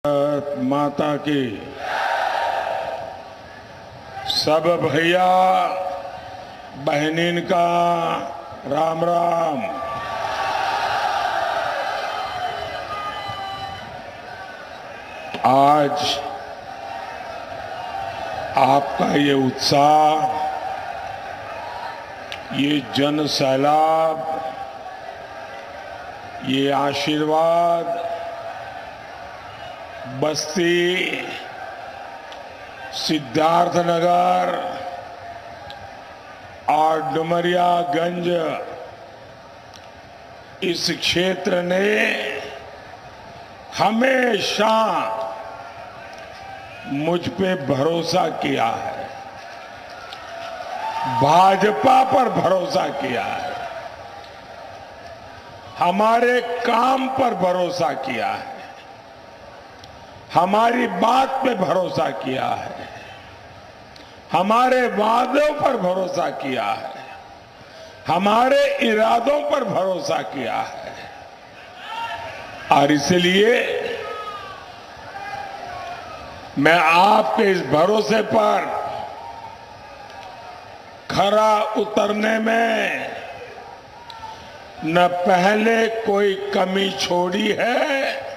भारत माता की। सब भैया बहनीन का राम राम। आज आपका ये उत्साह, ये जन सैलाब, ये आशीर्वाद बस्ती, सिद्धार्थनगर और डुमरियागंज इस क्षेत्र ने हमेशा मुझ पे भरोसा किया है, भाजपा पर भरोसा किया है, हमारे काम पर भरोसा किया है, हमारी बात पे भरोसा किया है, हमारे वादों पर भरोसा किया है, हमारे इरादों पर भरोसा किया है। और इसलिए मैं आपके इस भरोसे पर खरा उतरने में न पहले कोई कमी छोड़ी है,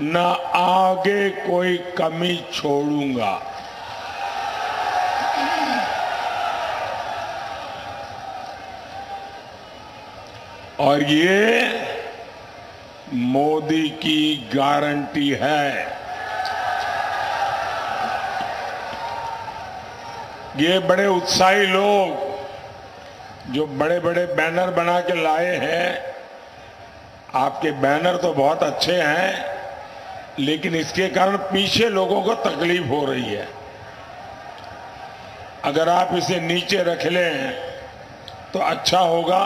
न आगे कोई कमी छोड़ूंगा। और ये मोदी की गारंटी है। ये बड़े उत्साही लोग जो बड़े बड़े बैनर बना के लाए हैं, आपके बैनर तो बहुत अच्छे हैं, लेकिन इसके कारण पीछे लोगों को तकलीफ हो रही है। अगर आप इसे नीचे रख लें तो अच्छा होगा।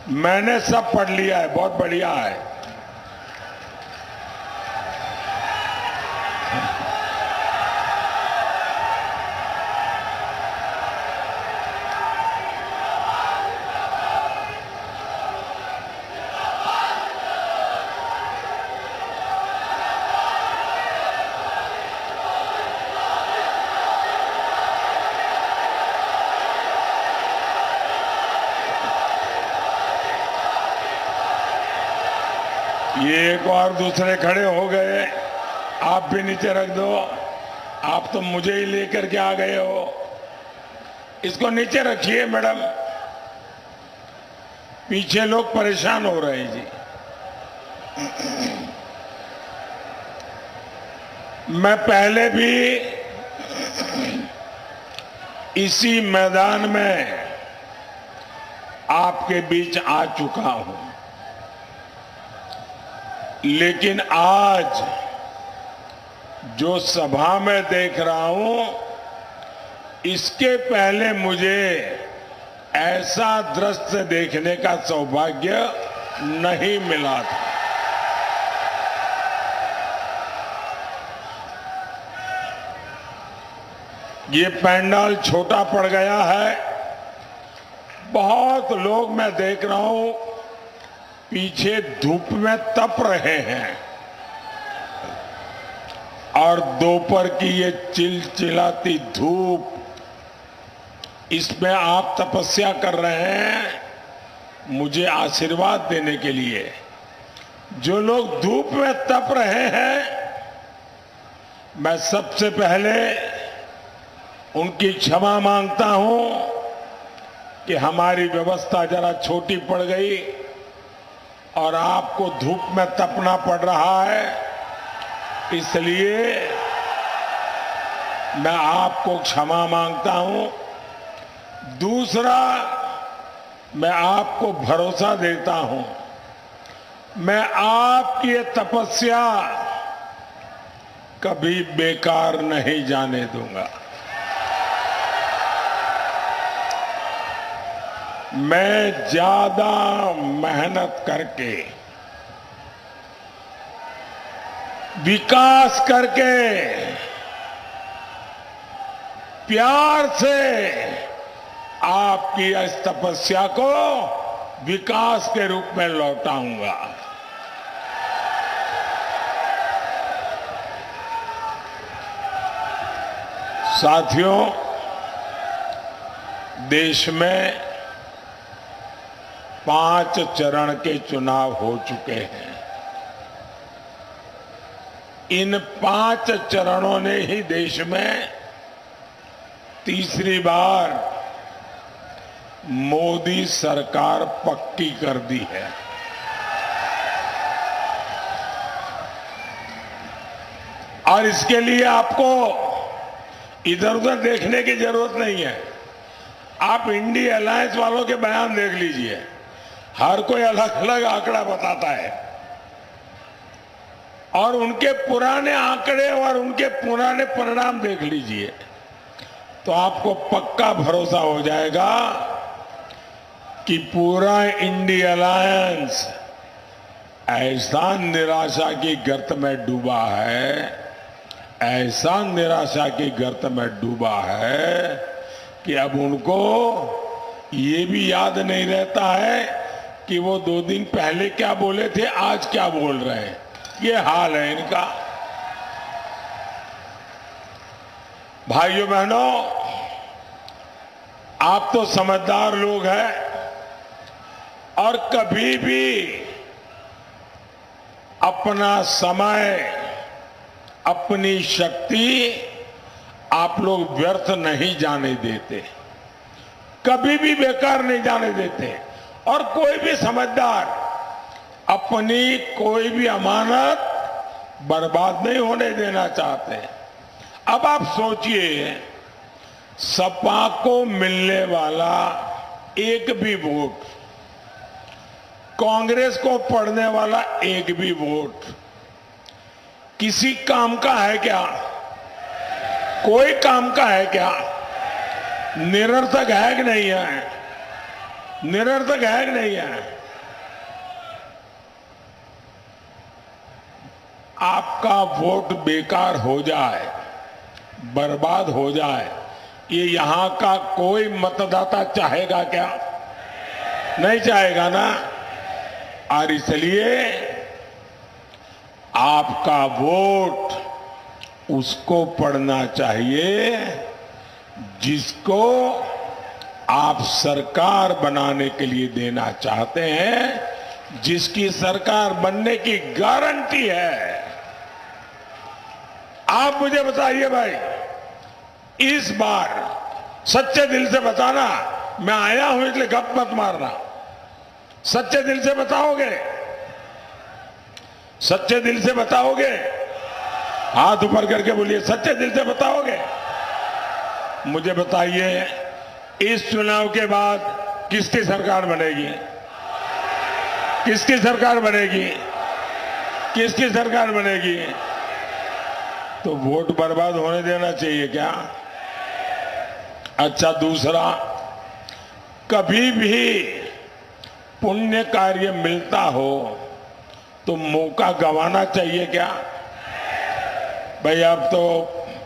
मैंने सब पढ़ लिया है, बहुत बढ़िया है। ये एक और दूसरे खड़े हो गए, आप भी नीचे रख दो। आप तो मुझे ही लेकर के आ गए हो, इसको नीचे रखिए मैडम, पीछे लोग परेशान हो रहे हैं जी। मैं पहले भी इसी मैदान में आपके बीच आ चुका हूं, लेकिन आज जो सभा में देख रहा हूं, इसके पहले मुझे ऐसा दृश्य देखने का सौभाग्य नहीं मिला था। ये पंडाल छोटा पड़ गया है, बहुत लोग मैं देख रहा हूं पीछे धूप में तप रहे हैं, और दोपहर की ये चिलचिलाती धूप, इसमें आप तपस्या कर रहे हैं मुझे आशीर्वाद देने के लिए। जो लोग धूप में तप रहे हैं, मैं सबसे पहले उनकी क्षमा मांगता हूं कि हमारी व्यवस्था जरा छोटी पड़ गई और आपको धूप में तपना पड़ रहा है, इसलिए मैं आपको क्षमा मांगता हूं। दूसरा, मैं आपको भरोसा देता हूं, मैं आपकी ये तपस्या कभी बेकार नहीं जाने दूंगा। मैं ज्यादा मेहनत करके, विकास करके, प्यार से आपकी इस तपस्या को विकास के रूप में लौटाऊंगा। साथियों, देश में 5 चरण के चुनाव हो चुके हैं। इन 5 चरणों ने ही देश में तीसरी बार मोदी सरकार पक्की कर दी है। और इसके लिए आपको इधर उधर देखने की जरूरत नहीं है। आप इंडिया अलायंस वालों के बयान देख लीजिए, हर कोई अलग अलग आंकड़ा बताता है और उनके पुराने आंकड़े और उनके पुराने परिणाम देख लीजिए, तो आपको पक्का भरोसा हो जाएगा कि पूरा इंडिया अलायंस ऐसा निराशा की गर्त में डूबा है, ऐसा निराशा की गर्त में डूबा है कि अब उनको ये भी याद नहीं रहता है कि वो 2 दिन पहले क्या बोले थे, आज क्या बोल रहे हैं। ये हाल है इनका। भाइयों बहनों, आप तो समझदार लोग हैं और कभी भी अपना समय, अपनी शक्ति आप लोग व्यर्थ नहीं जाने देते, कभी भी बेकार नहीं जाने देते। और कोई भी समझदार अपनी कोई भी अमानत बर्बाद नहीं होने देना चाहते। अब आप सोचिए, सपा को मिलने वाला एक भी वोट, कांग्रेस को पड़ने वाला एक भी वोट किसी काम का है क्या? कोई काम का है क्या? निरर्थक है कि नहीं है? निरर्थक है कि नहीं है? आपका वोट बेकार हो जाए, बर्बाद हो जाए, ये यहां का कोई मतदाता चाहेगा क्या? नहीं चाहेगा ना। और इसलिए आपका वोट उसको पड़ना चाहिए जिसको आप सरकार बनाने के लिए देना चाहते हैं, जिसकी सरकार बनने की गारंटी है। आप मुझे बताइए भाई, इस बार सच्चे दिल से बताना, मैं आया हूं इसलिए गप मत मारना, सच्चे दिल से बताओगे? सच्चे दिल से बताओगे? हाथ ऊपर करके बोलिए, सच्चे दिल से बताओगे? मुझे बताइए, इस चुनाव के बाद किसकी सरकार बनेगी? किसकी सरकार बनेगी? किसकी सरकार बनेगी? तो वोट बर्बाद होने देना चाहिए क्या? अच्छा, दूसरा, कभी भी पुण्य कार्य मिलता हो तो मौका गंवाना चाहिए क्या? भाई, अब तो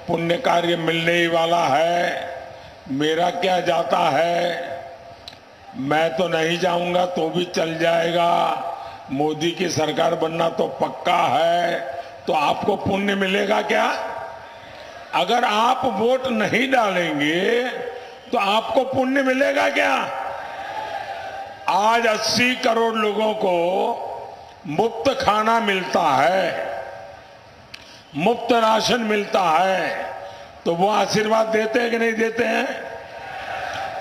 पुण्य कार्य मिलने ही वाला है, मेरा क्या जाता है, मैं तो नहीं जाऊंगा तो भी चल जाएगा, मोदी की सरकार बनना तो पक्का है, तो आपको पुण्य मिलेगा क्या? अगर आप वोट नहीं डालेंगे तो आपको पुण्य मिलेगा क्या? आज 80 करोड़ लोगों को मुफ्त खाना मिलता है, मुफ्त राशन मिलता है, तो वो आशीर्वाद देते हैं कि नहीं देते हैं?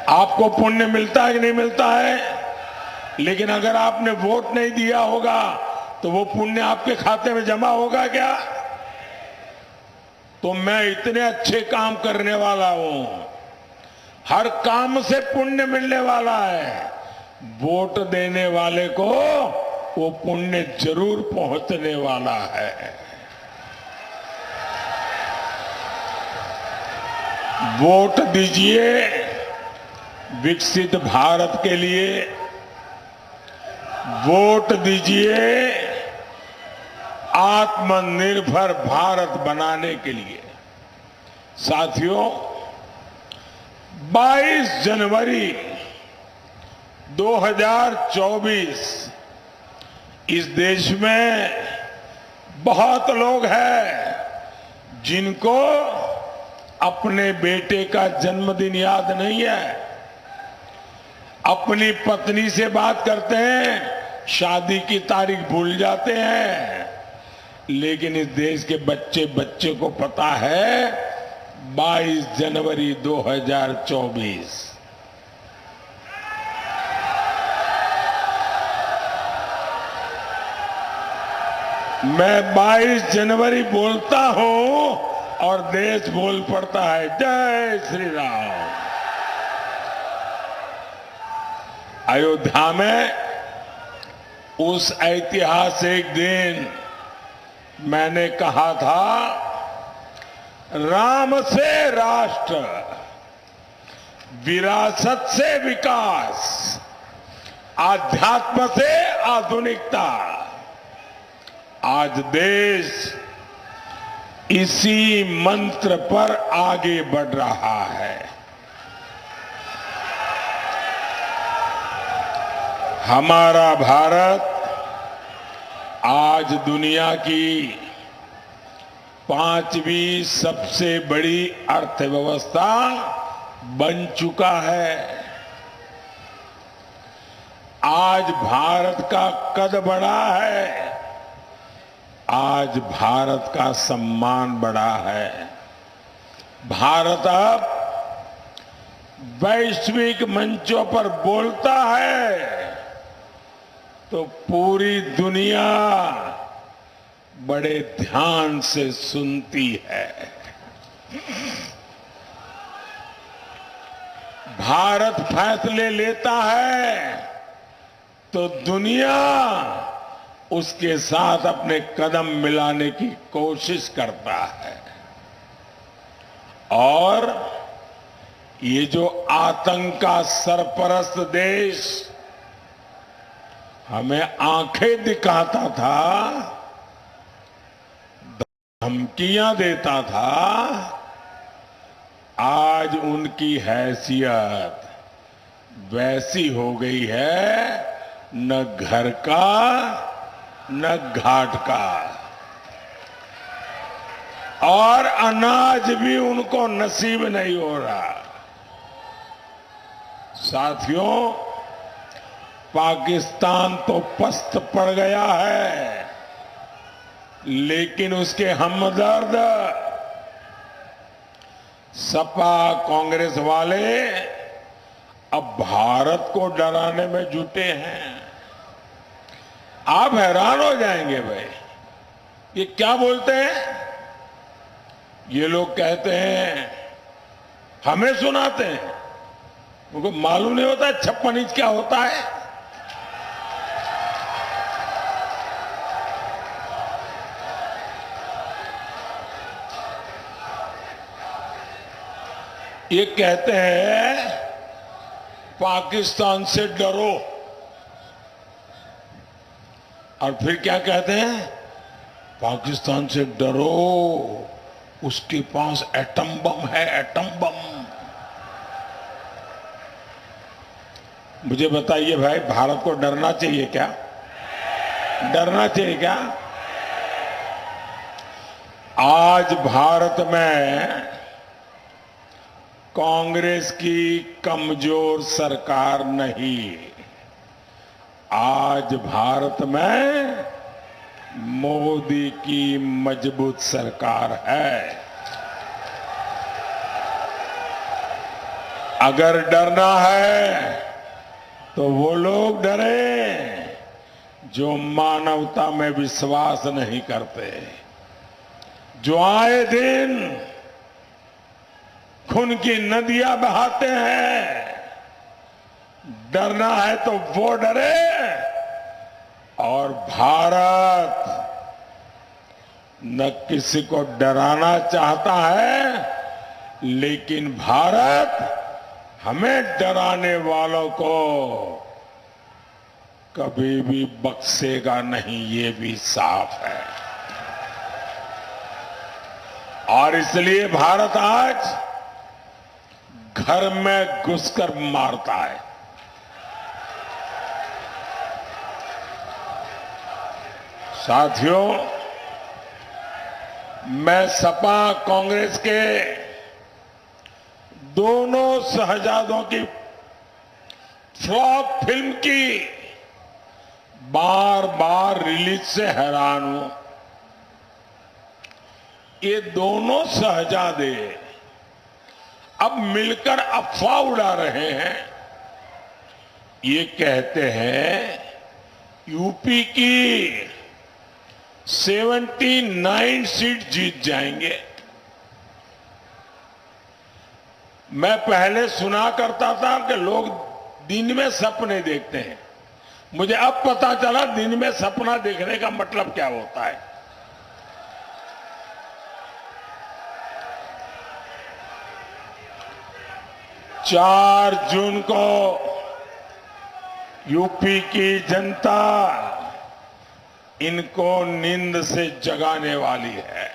आपको पुण्य मिलता है कि नहीं मिलता है? लेकिन अगर आपने वोट नहीं दिया होगा तो वो पुण्य आपके खाते में जमा होगा क्या? तो मैं इतने अच्छे काम करने वाला हूं, हर काम से पुण्य मिलने वाला है, वोट देने वाले को वो पुण्य जरूर पहुंचने वाला है। वोट दीजिए विकसित भारत के लिए, वोट दीजिए आत्मनिर्भर भारत बनाने के लिए। साथियों, 22 जनवरी 2024 इस देश में बहुत लोग हैं जिनको अपने बेटे का जन्मदिन याद नहीं है, अपनी पत्नी से बात करते हैं, शादी की तारीख भूल जाते हैं, लेकिन इस देश के बच्चे बच्चे को पता है 22 जनवरी 2024। मैं 22 जनवरी बोलता हूं और देश बोल पड़ता है जय श्री राम। अयोध्या में उस ऐतिहासिक दिन मैंने कहा था, राम से राष्ट्र, विरासत से विकास, आध्यात्म से आधुनिकता। आज देश इसी मंत्र पर आगे बढ़ रहा है। हमारा भारत आज दुनिया की 5वीं सबसे बड़ी अर्थव्यवस्था बन चुका है। आज भारत का कद बढ़ा है, आज भारत का सम्मान बढ़ा है। भारत अब वैश्विक मंचों पर बोलता है तो पूरी दुनिया बड़े ध्यान से सुनती है। भारत फैसले लेता है तो दुनिया उसके साथ अपने कदम मिलाने की कोशिश करता है। और ये जो आतंक का सरपरस्त देश हमें आंखें दिखाता था, धमकियां देता था, आज उनकी हैसियत वैसी हो गई है, न घर का न घाट का, और अनाज भी उनको नसीब नहीं हो रहा। साथियों, पाकिस्तान तो पस्त पड़ गया है, लेकिन उसके हमदर्द सपा कांग्रेस वाले अब भारत को डराने में जुटे हैं। आप हैरान हो जाएंगे भाई, ये क्या बोलते हैं? ये लोग कहते हैं, हमें सुनाते हैं, उनको मालूम नहीं होता 56 इंच क्या होता है। ये कहते हैं पाकिस्तान से डरो, और फिर क्या कहते हैं? पाकिस्तान से डरो, उसके पास एटम बम है, एटम बम। मुझे बताइए भाई, भारत को डरना चाहिए क्या? डरना चाहिए क्या? आज भारत में कांग्रेस की कमजोर सरकार नहीं, आज भारत में मोदी की मजबूत सरकार है। अगर डरना है तो वो लोग डरे जो मानवता में विश्वास नहीं करते, जो आए दिन खून की नदियां बहाते हैं। डरना है तो वो डरे, और भारत न किसी को डराना चाहता है, लेकिन भारत हमें डराने वालों को कभी भी बख्शेगा नहीं, ये भी साफ है। और इसलिए भारत आज घर में घुसकर मारता है। साथियों, मैं सपा कांग्रेस के दोनों शहजादों की फ्लॉप फिल्म की बार बार रिलीज से हैरान हूं। ये दोनों शहजादे अब मिलकर अफवाह उड़ा रहे हैं। ये कहते हैं यूपी की 79 सीट जीत जाएंगे। मैं पहले सुना करता था कि लोग दिन में सपने देखते हैं। मुझे अब पता चला दिन में सपना देखने का मतलब क्या होता है। चार जून को यूपी की जनता इनको नींद से जगाने वाली है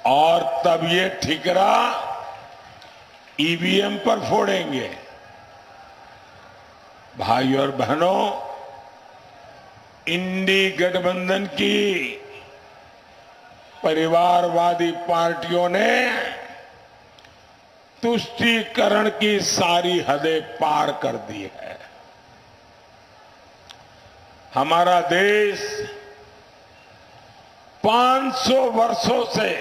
और तब ये ठिकरा ईवीएम पर फोड़ेंगे। भाई और बहनों, इंडी गठबंधन की परिवारवादी पार्टियों ने तुष्टीकरण की सारी हदें पार कर दी है। हमारा देश 500 वर्षों से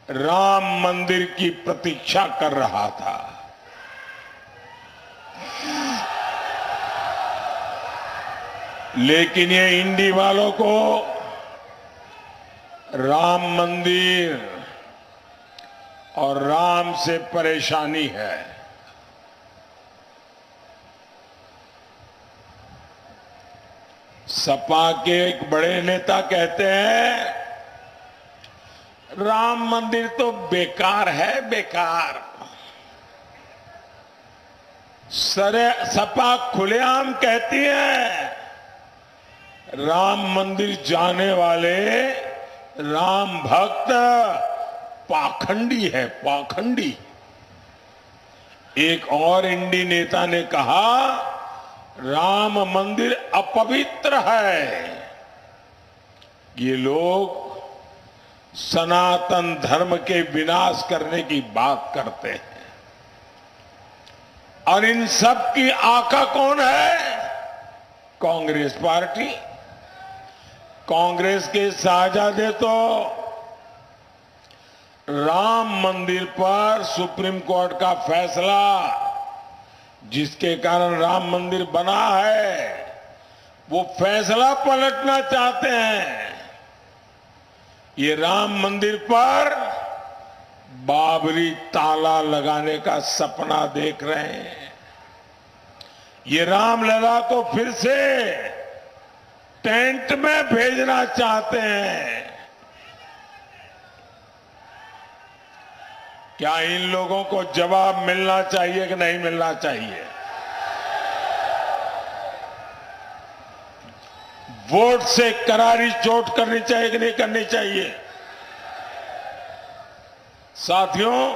राम मंदिर की प्रतीक्षा कर रहा था। लेकिन ये इंडी वालों को राम मंदिर और राम से परेशानी है। सपा के एक बड़े नेता कहते हैं राम मंदिर तो बेकार है, बेकार। सपा खुलेआम कहती है राम मंदिर जाने वाले राम भक्त पाखंडी है, पाखंडी। एक और इंडी नेता ने कहा राम मंदिर अपवित्र है। ये लोग सनातन धर्म के विनाश करने की बात करते हैं। और इन सब की आका कौन है? कांग्रेस पार्टी। कांग्रेस के साझादे तो राम मंदिर पर सुप्रीम कोर्ट का फैसला जिसके कारण राम मंदिर बना है, वो फैसला पलटना चाहते हैं। ये राम मंदिर पर बाबरी ताला लगाने का सपना देख रहे हैं। ये रामलला को फिर से टेंट में भेजना चाहते हैं। क्या इन लोगों को जवाब मिलना चाहिए कि नहीं मिलना चाहिए? वोट से करारी चोट करनी चाहिए कि नहीं करनी चाहिए? साथियों,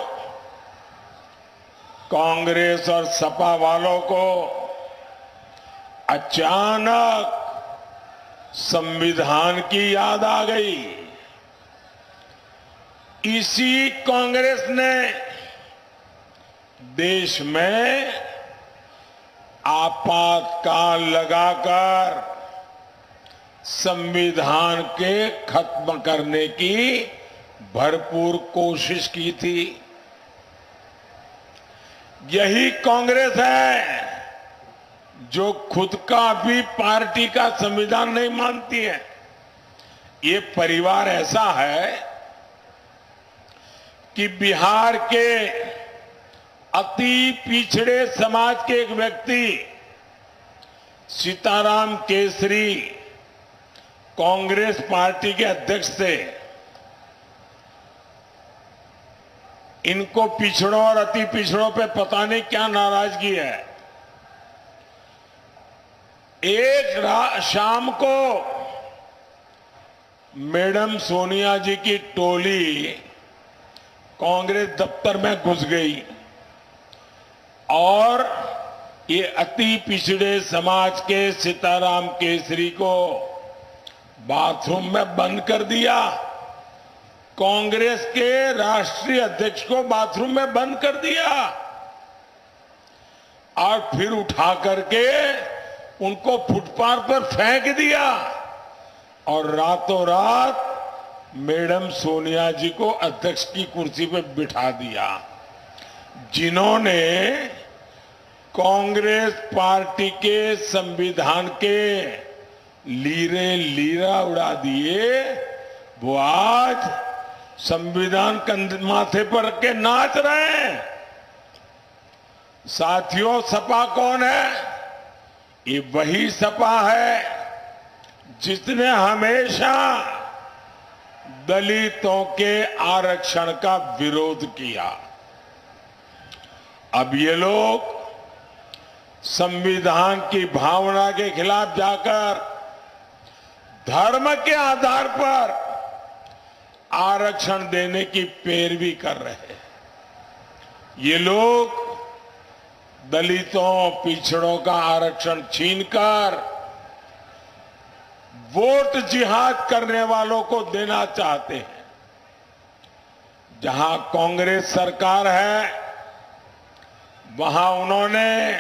कांग्रेस और सपा वालों को अचानक संविधान की याद आ गई। इसी कांग्रेस ने देश में आपातकाल लगाकर संविधान के खत्म करने की भरपूर कोशिश की थी। यही कांग्रेस है जो खुद का भी पार्टी का संविधान नहीं मानती है। ये परिवार ऐसा है कि बिहार के अति पिछड़े समाज के एक व्यक्ति सीताराम केसरी कांग्रेस पार्टी के अध्यक्ष थे। इनको पिछड़ों और अति पिछड़ों पे पता नहीं क्या नाराजगी है। एक शाम को मैडम सोनिया जी की टोली कांग्रेस दफ्तर में घुस गई और ये अति पिछड़े समाज के सीताराम केसरी को बाथरूम में बंद कर दिया कांग्रेस के राष्ट्रीय अध्यक्ष को बाथरूम में बंद कर दिया और फिर उठा करके उनको फुटपाथ पर फेंक दिया और रातों रात मैडम सोनिया जी को अध्यक्ष की कुर्सी पर बिठा दिया। जिन्होंने कांग्रेस पार्टी के संविधान के लीरे लीरा उड़ा दिए, वो आज संविधान कंधे माथे पर रख के नाच रहे हैं। साथियों, सपा कौन है? ये वही सपा है जिसने हमेशा दलितों के आरक्षण का विरोध किया। अब ये लोग संविधान की भावना के खिलाफ जाकर धर्म के आधार पर आरक्षण देने की पैरवी कर रहे हैं। ये लोग दलितों, पिछड़ों का आरक्षण छीनकर वोट जिहाद करने वालों को देना चाहते हैं। जहां कांग्रेस सरकार है, वहां उन्होंने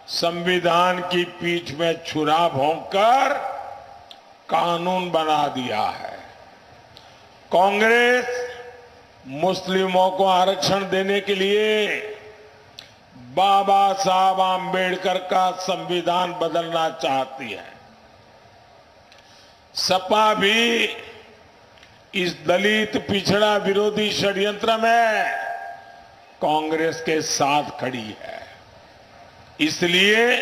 संविधान की पीठ में छुरा भोंककर कानून बना दिया है। कांग्रेस मुस्लिमों को आरक्षण देने के लिए बाबा साहब आंबेडकर का संविधान बदलना चाहती है। सपा भी इस दलित पिछड़ा विरोधी षड्यंत्र में कांग्रेस के साथ खड़ी है। इसलिए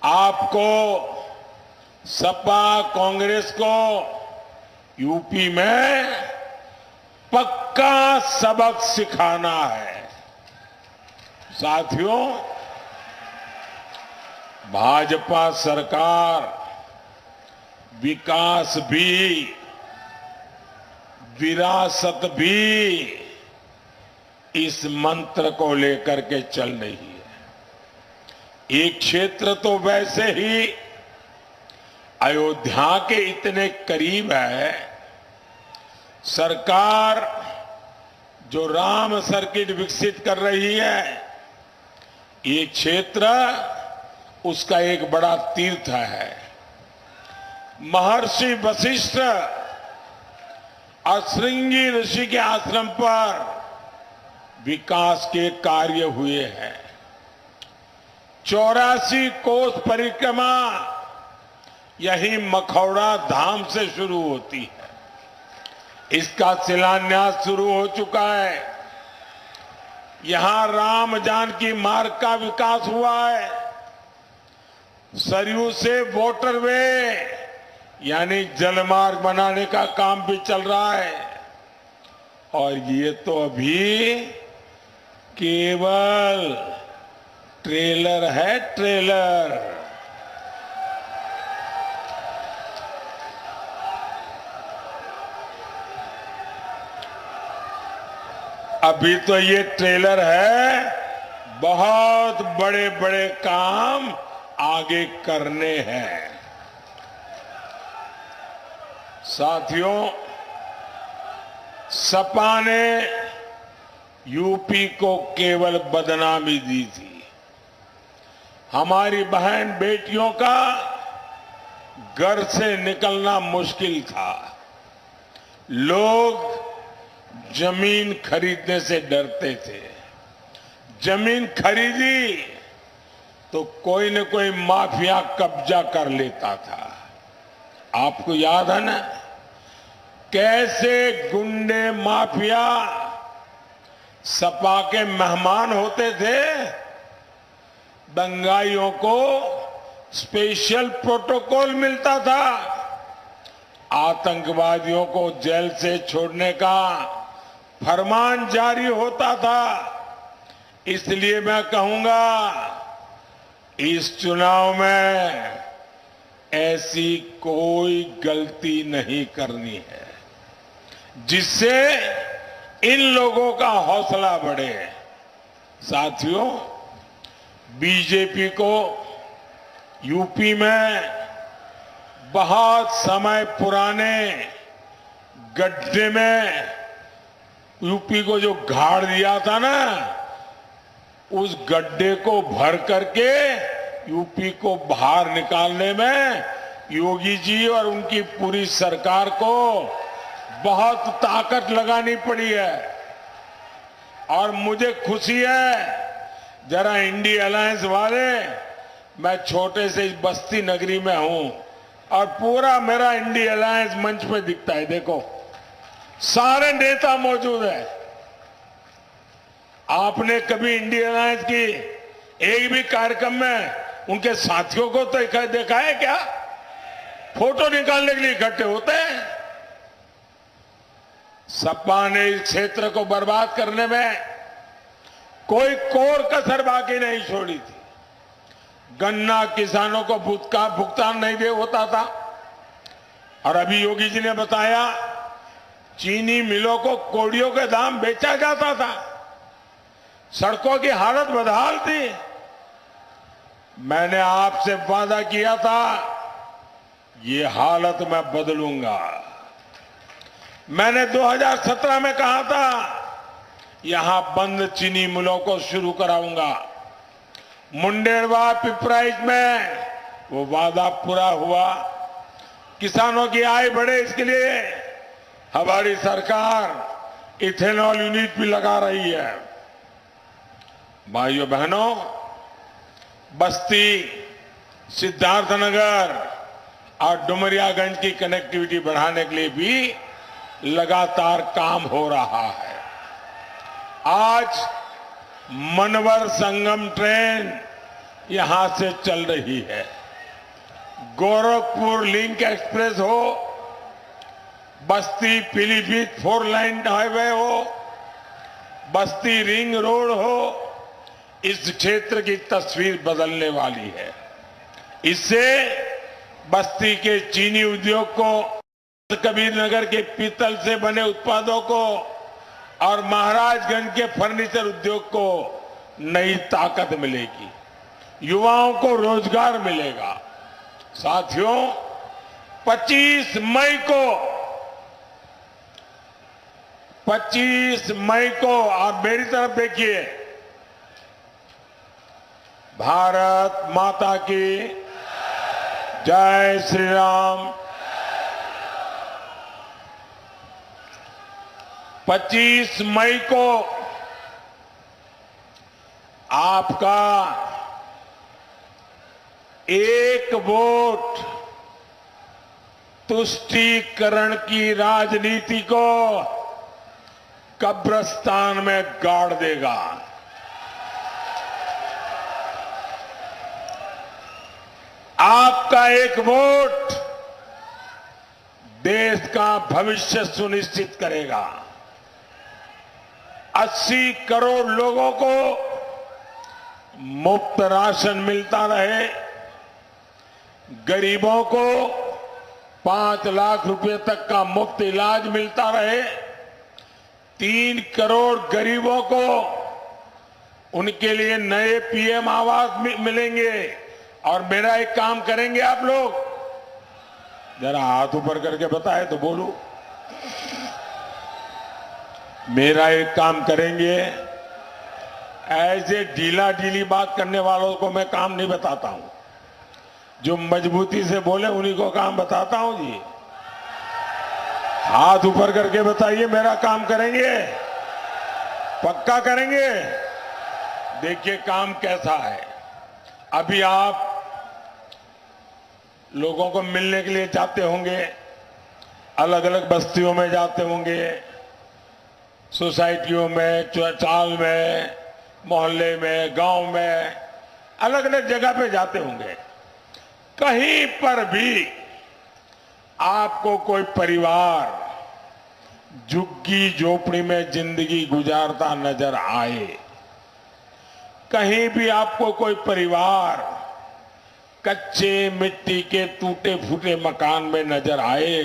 आपको सपा कांग्रेस को यूपी में पक्का सबक सिखाना है। साथियों, भाजपा सरकार विकास भी, विरासत भी इस मंत्र को लेकर के चल रही है। एक क्षेत्र तो वैसे ही अयोध्या के इतने करीब है, सरकार जो राम सर्किट विकसित कर रही है, ये क्षेत्र उसका एक बड़ा तीर्थ है। महर्षि वशिष्ठ और श्रृंगी ऋषि के आश्रम पर विकास के कार्य हुए हैं। 84 कोस परिक्रमा यही मखौड़ा धाम से शुरू होती है। इसका शिलान्यास शुरू हो चुका है। यहां राम जानकी मार्ग का विकास हुआ है। सरयू से वाटरवे यानी जलमार्ग बनाने का काम भी चल रहा है। और ये तो अभी केवल ट्रेलर है, ट्रेलर। अभी तो ये ट्रेलर है, बहुत बड़े बड़े काम आगे करने हैं। साथियों, सपा ने यूपी को केवल बदनामी दी थी। हमारी बहन बेटियों का घर से निकलना मुश्किल था। लोग जमीन खरीदने से डरते थे। जमीन खरीदी तो कोई न कोई माफिया कब्जा कर लेता था। आपको याद है ना, कैसे गुंडे माफिया सपा के मेहमान होते थे। दंगाइयों को स्पेशल प्रोटोकॉल मिलता था। आतंकवादियों को जेल से छोड़ने का फरमान जारी होता था। इसलिए मैं कहूंगा, इस चुनाव में ऐसी कोई गलती नहीं करनी है जिससे इन लोगों का हौसला बढ़े। साथियों, बीजेपी को यूपी में बहुत समय पुराने गड्ढे में यूपी को जो गाड़ दिया था ना, उस गड्ढे को भर करके यूपी को बाहर निकालने में योगी जी और उनकी पूरी सरकार को बहुत ताकत लगानी पड़ी है। और मुझे खुशी है, जरा इंडिया अलायंस वाले, मैं छोटे से इस बस्ती नगरी में हूं और पूरा मेरा इंडिया अलायंस मंच पे दिखता है। देखो, सारे नेता मौजूद हैं। आपने कभी इंडिया अलायंस की एक भी कार्यक्रम में उनके साथियों को तो देखा है क्या? फोटो निकालने के लिए इकट्ठे होते हैं। सपा ने इस क्षेत्र को बर्बाद करने में कोई कोर कसर बाकी नहीं छोड़ी थी। गन्ना किसानों को भुगतान नहीं दे होता था, और अभी योगी जी ने बताया चीनी मिलों को कोड़ियों के दाम बेचा जाता था। सड़कों की हालत बदहाल थी। मैंने आपसे वादा किया था, ये हालत मैं बदलूंगा। मैंने 2017 में कहा था, यहां बंद चीनी मिलों को शुरू कराऊंगा। मुंडेरवा पिपराइच में वो वादा पूरा हुआ। किसानों की आय बढ़े, इसके लिए हमारी सरकार इथेनॉल यूनिट भी लगा रही है। भाइयों बहनों, बस्ती, सिद्धार्थनगर और डुमरियागंज की कनेक्टिविटी बढ़ाने के लिए भी लगातार काम हो रहा है। आज मनवर संगम ट्रेन यहां से चल रही है। गोरखपुर लिंक एक्सप्रेस हो, बस्ती पीलीभीत 4 लाइन हाईवे हो, बस्ती रिंग रोड हो, इस क्षेत्र की तस्वीर बदलने वाली है। इससे बस्ती के चीनी उद्योग को, कबीर नगर के पीतल से बने उत्पादों को और महाराजगंज के फर्नीचर उद्योग को नई ताकत मिलेगी। युवाओं को रोजगार मिलेगा। साथियों, 25 मई को आप मेरी तरफ देखिए। भारत माता की जय श्री राम। 25 मई को आपका एक वोट तुष्टीकरण की राजनीति को कब्रिस्तान में गाड़ देगा। आपका एक वोट देश का भविष्य सुनिश्चित करेगा। 80 करोड़ लोगों को मुफ्त राशन मिलता रहे, गरीबों को 5 लाख रुपए तक का मुफ्त इलाज मिलता रहे, 3 करोड़ गरीबों को उनके लिए नए पीएम आवास मिलेंगे। और मेरा एक काम करेंगे आप लोग, जरा हाथ ऊपर करके बताए तो बोलूं। मेरा एक काम करेंगे, ऐसे ढीला ढीली बात करने वालों को मैं काम नहीं बताता हूं। जो मजबूती से बोले उन्हीं को काम बताता हूं जी। हाथ ऊपर करके बताइए, मेरा काम करेंगे, पक्का करेंगे। देखिए काम कैसा है। अभी आप लोगों को मिलने के लिए जाते होंगे, अलग अलग बस्तियों में जाते होंगे, सोसाइटियों में, चाल में, मोहल्ले में, गांव में, अलग अलग जगह पे जाते होंगे। कहीं पर भी आपको कोई परिवार झुग्गी झोपड़ी में जिंदगी गुजारता नजर आए, कहीं भी आपको कोई परिवार कच्चे मिट्टी के टूटे फूटे मकान में नजर आए,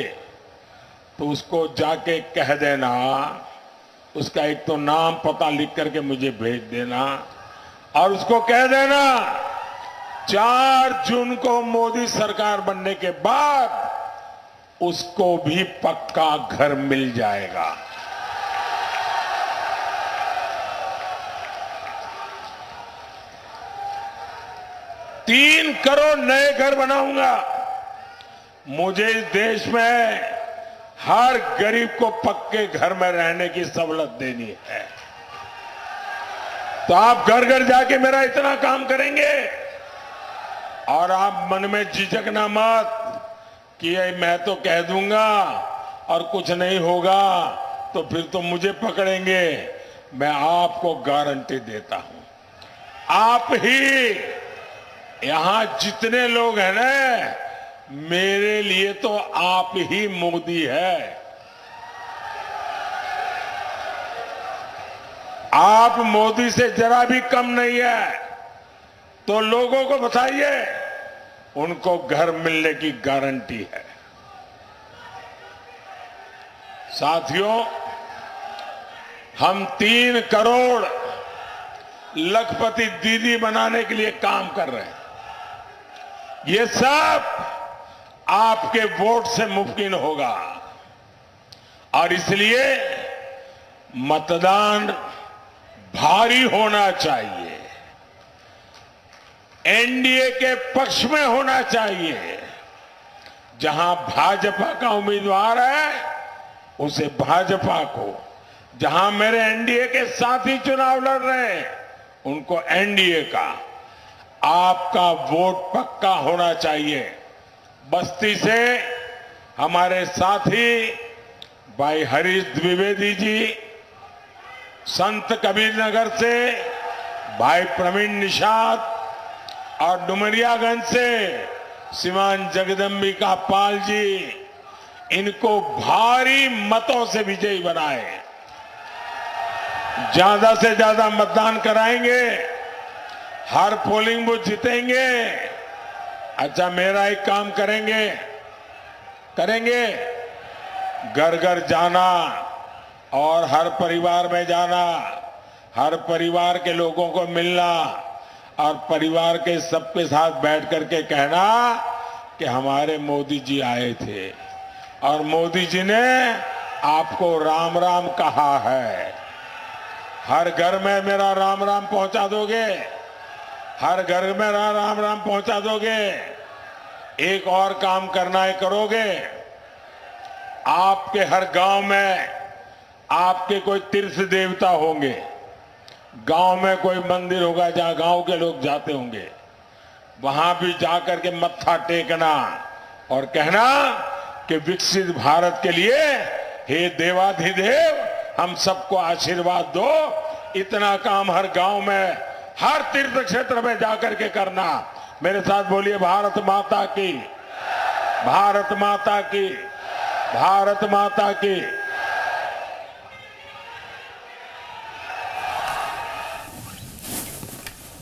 तो उसको जाके कह देना, उसका एक तो नाम पता लिख करके मुझे भेज देना, और उसको कह देना 4 जून को मोदी सरकार बनने के बाद उसको भी पक्का घर मिल जाएगा। तीन करोड़ नए घर बनाऊंगा। मुझे इस देश में हर गरीब को पक्के घर में रहने की सहूलत देनी है। तो आप घर घर जाके मेरा इतना काम करेंगे और आप मन में झिझकना मत कि ये मैं तो कह दूंगा और कुछ नहीं होगा तो फिर तो मुझे पकड़ेंगे। मैं आपको गारंटी देता हूं, आप ही यहां जितने लोग हैं ना, मेरे लिए तो आप ही मोदी है। आप मोदी से जरा भी कम नहीं है। तो लोगों को बताइए, उनको घर मिलने की गारंटी है। साथियों, हम 3 करोड़ लखपति दीदी बनाने के लिए काम कर रहे हैं। ये सब आपके वोट से मुमकिन होगा और इसलिए मतदान भारी होना चाहिए, एनडीए के पक्ष में होना चाहिए। जहां भाजपा का उम्मीदवार है उसे भाजपा को, जहां मेरे एनडीए के साथी चुनाव लड़ रहे हैं उनको एनडीए का। आपका वोट पक्का होना चाहिए। बस्ती से हमारे साथी भाई हरीश द्विवेदी जी, संत कबीर नगर से भाई प्रवीण निषाद और डुमरियागंज से श्रीमान जगदम्बिका पाल जी, इनको भारी मतों से विजयी बनाए। ज्यादा से ज्यादा मतदान कराएंगे, हर पोलिंग बूथ जीतेंगे। अच्छा, मेरा एक काम करेंगे घर घर जाना और हर परिवार में जाना, हर परिवार के लोगों को मिलना और परिवार के सबके साथ बैठ करके कहना कि हमारे मोदी जी आए थे और मोदी जी ने आपको राम राम कहा है। हर घर में मेरा राम राम पहुंचा दोगे? हर घर में मेरा राम राम पहुंचा दोगे? एक और काम करना है, करोगे? आपके हर गांव में आपके कोई तीर्थ देवता होंगे, गांव में कोई मंदिर होगा जहां गांव के लोग जाते होंगे, वहां भी जाकर के मत्था टेकना और कहना कि विकसित भारत के लिए हे देवाधिदेव हम सबको आशीर्वाद दो। इतना काम हर गांव में, हर तीर्थ क्षेत्र में जाकर के करना। मेरे साथ बोलिए, भारत माता की, भारत माता की, भारत माता की।